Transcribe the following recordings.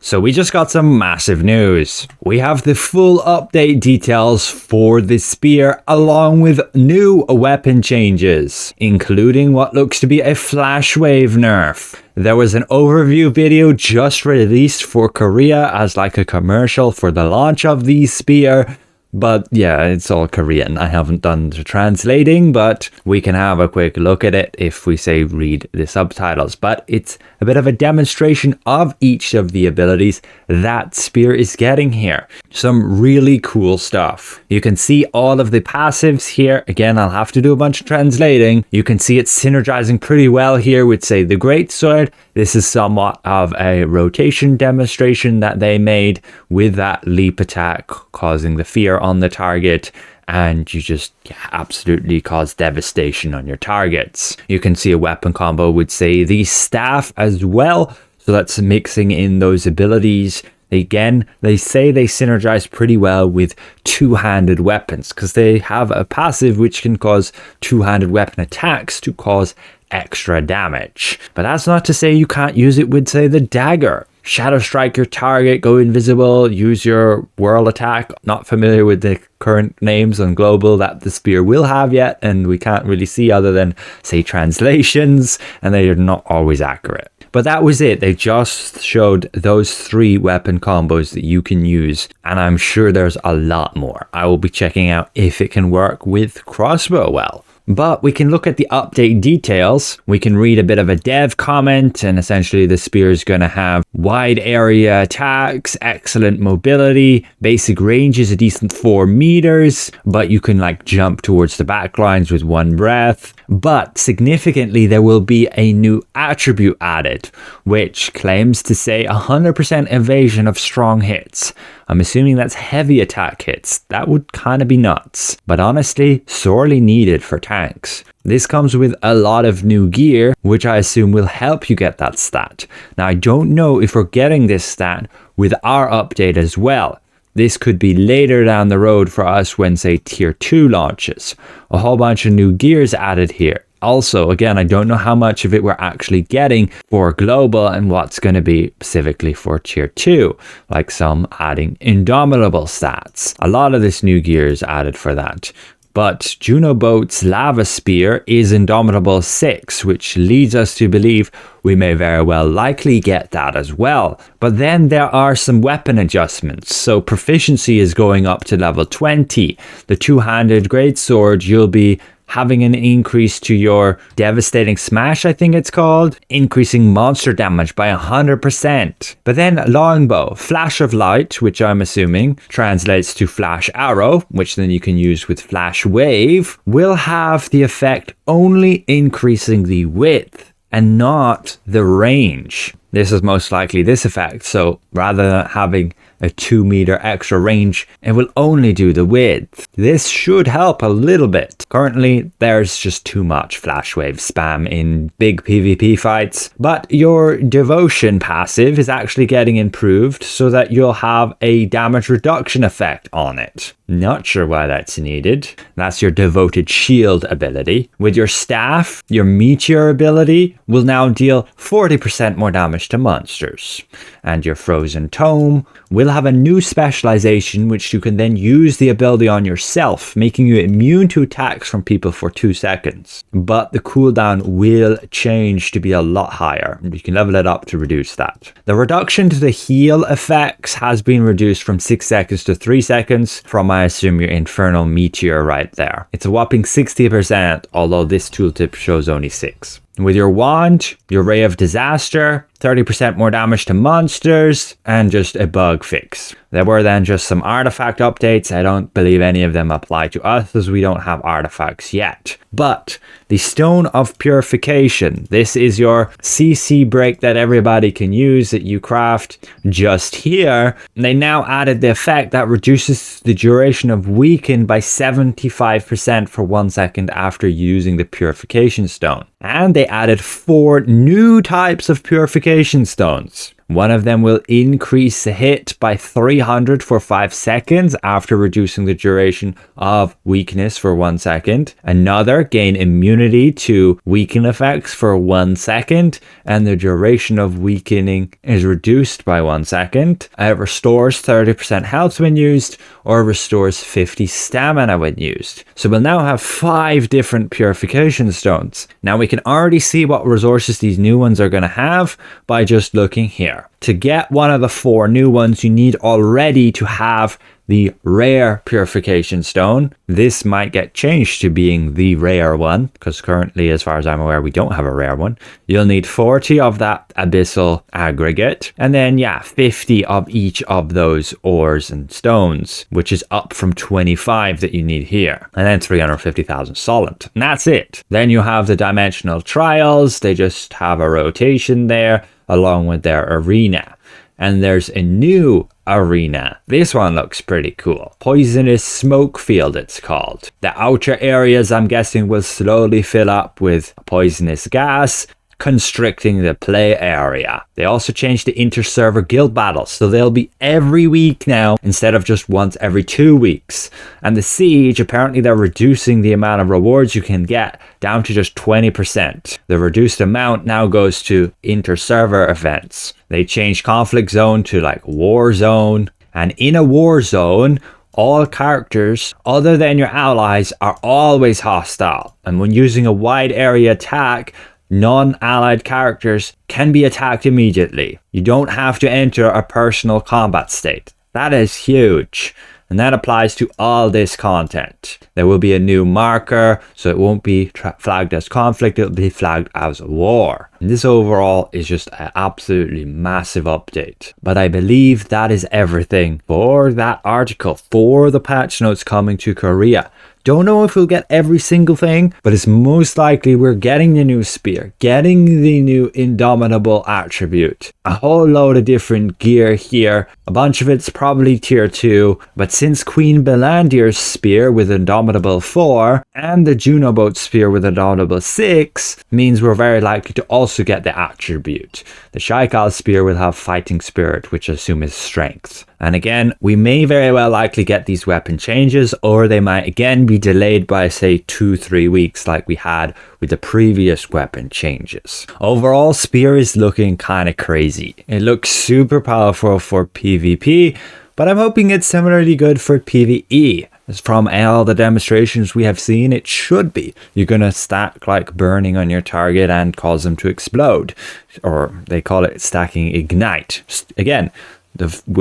So we just got some massive news. We have the full update details for the spear along with new weapon changes, including what looks to be a flash wave nerf. There was an overview video just released for Korea as like a commercial for the launch of the spear. But yeah, it's all Korean. I haven't done the translating, but we can have a quick look at it if we say read the subtitles. But it's a bit of a demonstration of each of the abilities that Spear is getting here. Some really cool stuff. You can see all of the passives here. Again, I'll have to do a bunch of translating. You can see it's synergizing pretty well here with, say, the Greatsword. This is somewhat of a rotation demonstration that they made with that leap attack causing the fear on the target, and you just absolutely cause devastation on your targets. You can see a weapon combo with, say, the staff as well, so that's mixing in those abilities. Again, they say they synergize pretty well with two-handed weapons because they have a passive which can cause two-handed weapon attacks to cause extra damage. But that's not to say you can't use it with, say, the dagger. Shadow strike your target, go invisible, use your whirl attack. Not familiar with the current names on global that the spear will have yet, and we can't really see other than, say, translations, and they are not always accurate. But that was it. They just showed those 3 weapon combos that you can use, and I'm sure there's a lot more. I will be checking out if it can work with crossbow well. But we can look at the update details. We can read a bit of a dev comment, and essentially the spear is going to have wide area attacks, excellent mobility, basic range is a decent 4 meters, but you can like jump towards the backlines with one breath. But significantly, there will be a new attribute added, which claims to say 100% evasion of strong hits. I'm assuming that's heavy attack hits. That would kind of be nuts, but honestly, sorely needed for tanks. This comes with a lot of new gear, which I assume will help you get that stat. Now, I don't know if we're getting this stat with our update as well. This could be later down the road for us when, say, tier 2 launches. A whole bunch of new gears added here. Also, again, I don't know how much of it we're actually getting for global and what's going to be specifically for tier 2, like some adding Indomitable stats. A lot of this new gear is added for that. But Juno Boat's Lava Spear is Indomitable 6, which leads us to believe we may very well likely get that as well. But then there are some weapon adjustments. So proficiency is going up to level 20. The two-handed greatsword, you'll be having an increase to your devastating smash, I think it's called, increasing monster damage by 100%. But then longbow, flash of light, which I'm assuming translates to flash arrow, which then you can use with flash wave, will have the effect only increasing the width and not the range. This is most likely this effect. So rather than having a 2 meter extra range, it will only do the width. This should help a little bit. Currently, there's just too much flash wave spam in big PvP fights, but your devotion passive is actually getting improved so that you'll have a damage reduction effect on it. Not sure why that's needed. That's your devoted shield ability. With your staff, your meteor ability will now deal 40% more damage to monsters. And your frozen tome will have a new specialization which you can then use the ability on yourself, making you immune to attacks from people for 2 seconds. But the cooldown will change to be a lot higher. You can level it up to reduce that. The reduction to the heal effects has been reduced from 6 seconds to 3 seconds from, I assume, your infernal meteor right there. It's a whopping 60%, although this tooltip shows only 6. With your wand, your ray of disaster, 30% more damage to monsters, and just a bug fix. There were then just some artifact updates. I don't believe any of them apply to us as we don't have artifacts yet. But the Stone of Purification, this is your CC break that everybody can use that you craft just here. They now added the effect that reduces the duration of weaken by 75% for 1 second after using the Purification Stone. And they added 4 new types of Purification Stones. One of them will increase the hit by 300 for 5 seconds after reducing the duration of weakness for 1 second. Another gain immunity to weaken effects for 1 second, and the duration of weakening is reduced by 1 second. It restores 30% health when used, or restores 50 stamina when used. So we'll now have 5 different purification stones. Now we can already see what resources these new ones are going to have by just looking here. To get one of the 4 new ones, you need already to have the rare purification stone. This might get changed to being the rare one, because currently, as far as I'm aware, we don't have a rare one. You'll need 40 of that abyssal aggregate, and then 50 of each of those ores and stones, which is up from 25 that you need here, and then 350,000 solid, and that's it. Then you have the dimensional trials. They just have a rotation there along with their arena. And there's a new arena. This one looks pretty cool. Poisonous smoke field, it's called. The outer areas, I'm guessing, will slowly fill up with poisonous gas, constricting the play area. They also changed the inter-server guild battles, so they'll be every week now instead of just once every 2 weeks. And the siege, apparently they're reducing the amount of rewards you can get down to just 20%. The reduced amount now goes to inter-server events. They changed conflict zone to like war zone, and in a war zone, all characters other than your allies are always hostile. And when using a wide area attack, non-allied characters can be attacked immediately. You don't have to enter a personal combat state. That is huge. And that applies to all this content. There will be a new marker, so it won't be flagged as conflict, it'll be flagged as war. And this overall is just an absolutely massive update. But I believe that is everything for that article, for the patch notes coming to Korea. Don't know if we'll get every single thing, but it's most likely we're getting the new spear, getting the new Indomitable attribute, a whole load of different gear here. A bunch of it's probably tier 2, but since Queen Belandir's spear with Indomitable 4 and the Juno boat spear with Indomitable 6 means we're very likely to also get the attribute. The Shaikal spear will have fighting spirit, which I assume is strength. And again, we may very well likely get these weapon changes, or they might again be delayed by, say, 2-3 weeks like we had with the previous weapon changes. Overall, spear is looking kind of crazy. It looks super powerful for PvP, but I'm hoping it's similarly good for PvE. As from all the demonstrations we have seen, it should be. You're going to stack like burning on your target and cause them to explode. Or they call it stacking ignite. Again,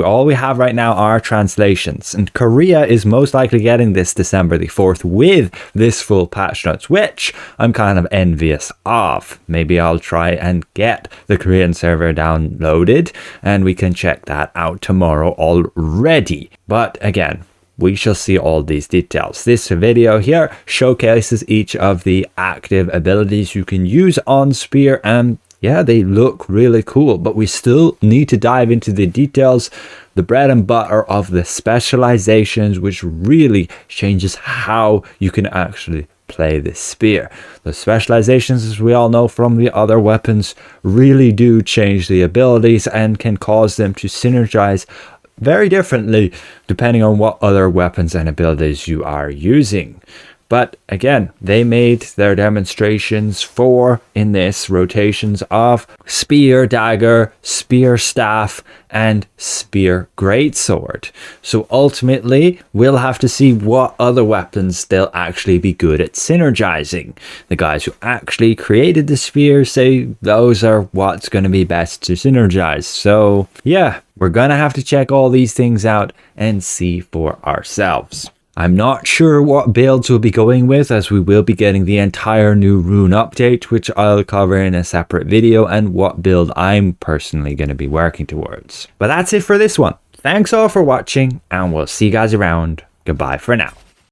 all we have right now are translations, and Korea is most likely getting this December the 4th with this full patch notes, which I'm kind of envious of. Maybe I'll try and get the Korean server downloaded and we can check that out tomorrow already. But again, we shall see all these details. This video here showcases each of the active abilities you can use on Spear, and yeah, they look really cool, but we still need to dive into the details, the bread and butter of the specializations, which really changes how you can actually play this spear. The specializations, as we all know from the other weapons, really do change the abilities and can cause them to synergize very differently depending on what other weapons and abilities you are using. But again, they made their demonstrations in this rotations of spear dagger, spear staff, and spear greatsword. So ultimately, we'll have to see what other weapons they'll actually be good at synergizing. The guys who actually created the spear say those are what's going to be best to synergize. So yeah, we're going to have to check all these things out and see for ourselves. I'm not sure what builds we'll be going with, as we will be getting the entire new rune update, which I'll cover in a separate video, and what build I'm personally going to be working towards. But that's it for this one. Thanks all for watching, and we'll see you guys around. Goodbye for now.